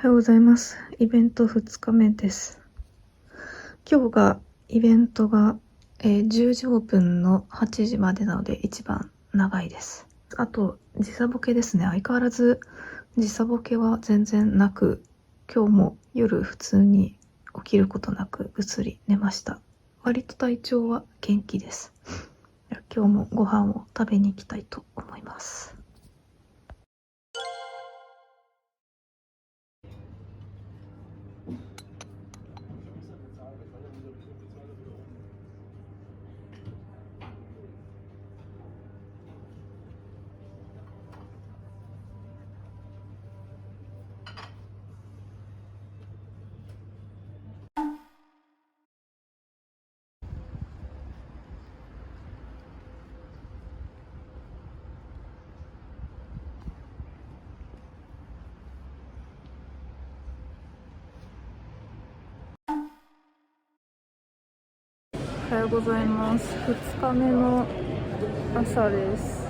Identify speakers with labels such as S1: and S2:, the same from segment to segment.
S1: はようございます。イベント2日目です。今日がイベントが、10時オープンの8時までなので一番長いです。あと時差ボケですね。相変わらず時差ボケは全然なく、今日も夜普通に起きることなくぐっすり寝ました。割と体調は元気です。今日もご飯を食べに行きたいと思います。おはようございます。2日目の朝です。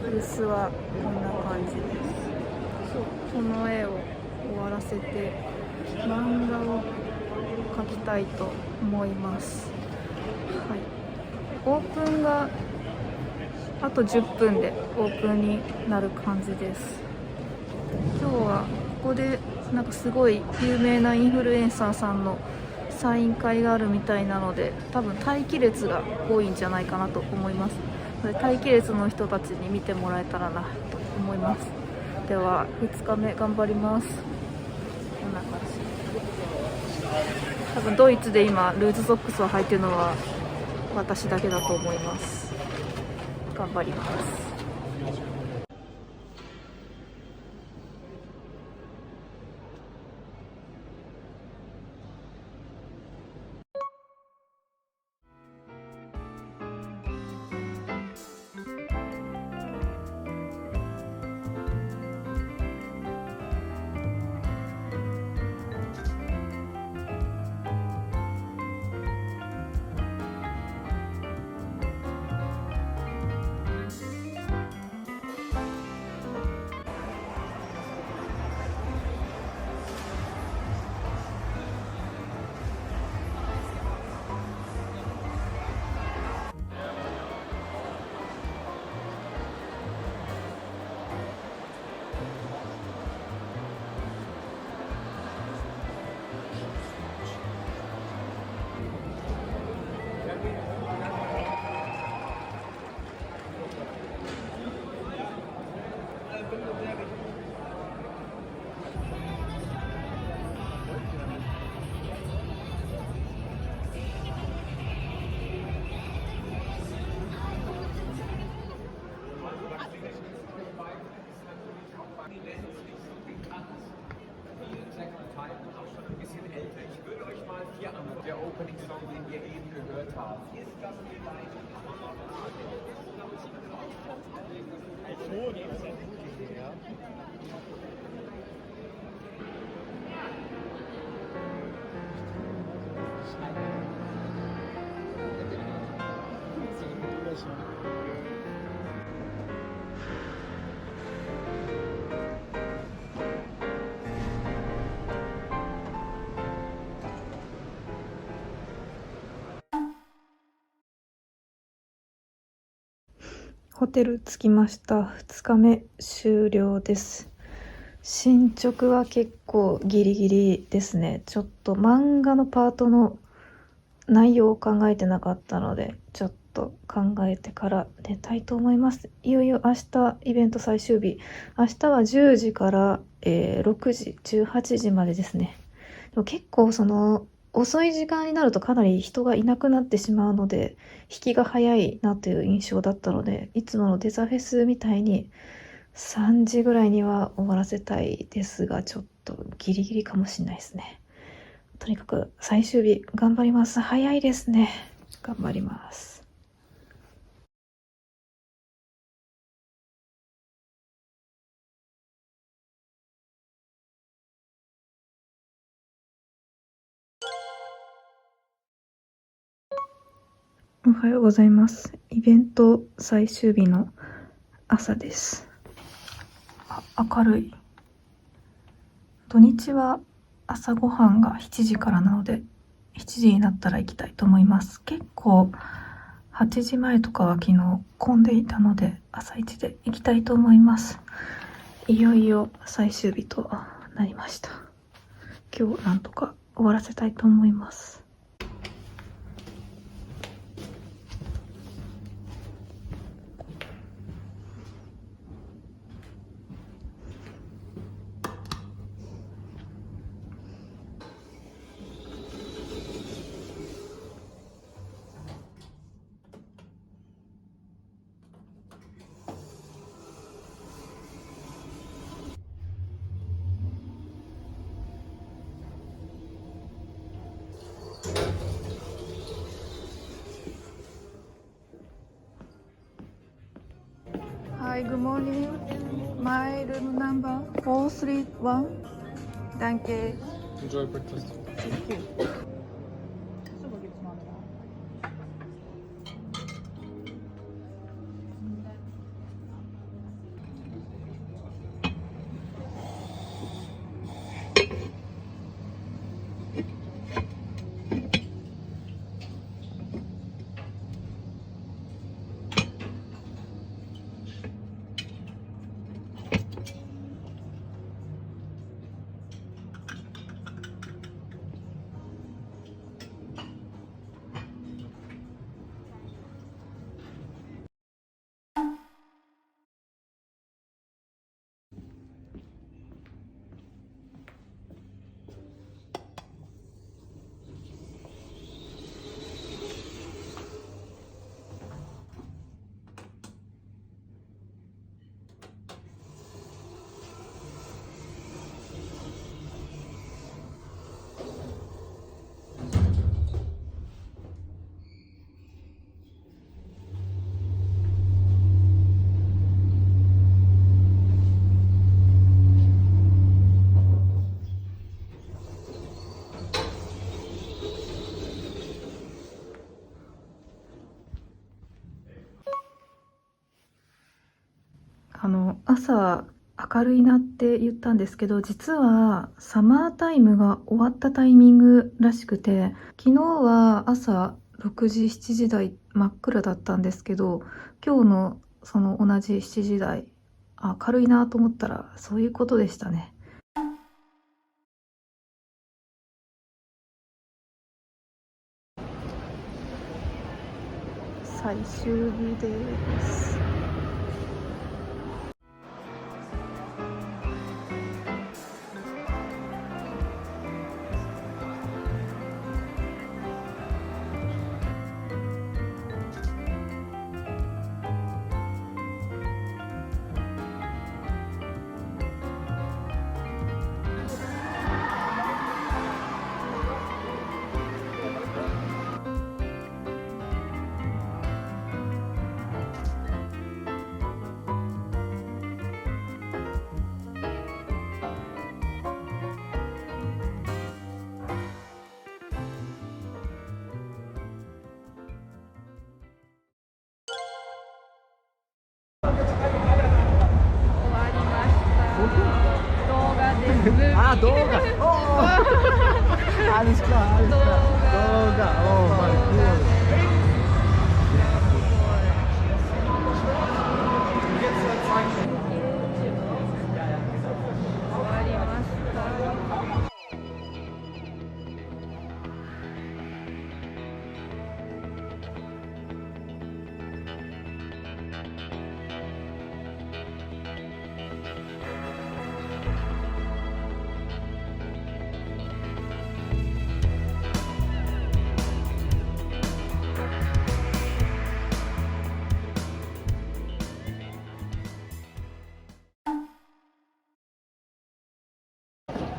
S1: ブースはこんな感じです。この絵を終わらせて漫画を描きたいと思います。はい、オープンがあと10分でオープンになる感じです。今日はここでなんかすごい有名なインフルエンサーさんのサイン会があるみたいなので、多分待機列が多いんじゃないかなと思います。待機列の人たちに見てもらえたらなと思います。では2日目頑張ります。こんな感じ。多分ドイツで今ルーズソックスを履いてるのは私だけだと思います。頑張ります。
S2: Der Opening Song, den wir eben gehört haben.
S1: ホテル着きました。2日目終了です。進捗は結構ギリギリですね。ちょっと漫画のパートの内容を考えてなかったので、ちょっと考えてから寝たいと思います。いよいよ明日イベント最終日。明日は10時から、6時、18時までですね。でも結構遅い時間になるとかなり人がいなくなってしまうので、引きが早いなという印象だったので、いつものデザフェスみたいに3時ぐらいには終わらせたいですが、ちょっとギリギリかもしれないですね。とにかく最終日頑張ります。早いですね。頑張ります。おはようございます。イベント最終日の朝です。明るい。土日は朝ごはんが7時からなので、7時になったら行きたいと思います。結構8時前とかは昨日混んでいたので、朝一で行きたいと思います。いよいよ最終日となりました。今日なんとか終わらせたいと思います。Hi, good morning. My room number 431. Danke.
S2: Enjoy breakfast.
S1: Thank you. So, gibt's mal da. 朝明るいなって言ったんですけど、実はサマータイムが終わったタイミングらしくて、昨日は朝6時、7時台真っ暗だったんですけど、今日のその同じ7時台、明るいなと思ったらそういうことでしたね。最終日です。
S2: Ah, Doga! Oh! Alles klar, alles klar. Doga, oh mein cool.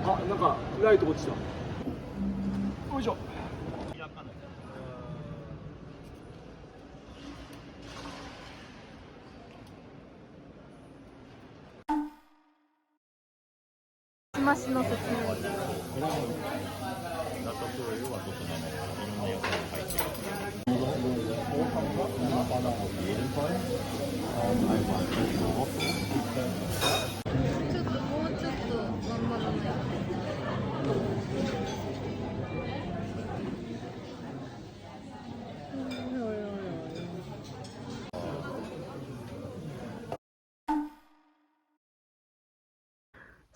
S2: Ah, なんかライト落ちた。よいしょ。
S1: マシの説明。
S3: ラタトゥーユはどこなのか、いろんな野菜が入ってる。
S1: ちょっともうちょっと頑張らないと。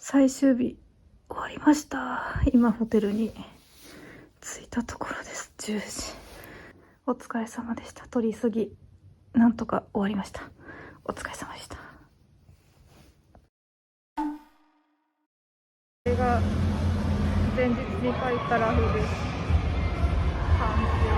S1: 最終日終わりました。今ホテルに着いたところです。10時。お疲れ様でした。取り急ぎなんとか終わりました。お疲れ様でした。これが前日に書いたラフです。完成。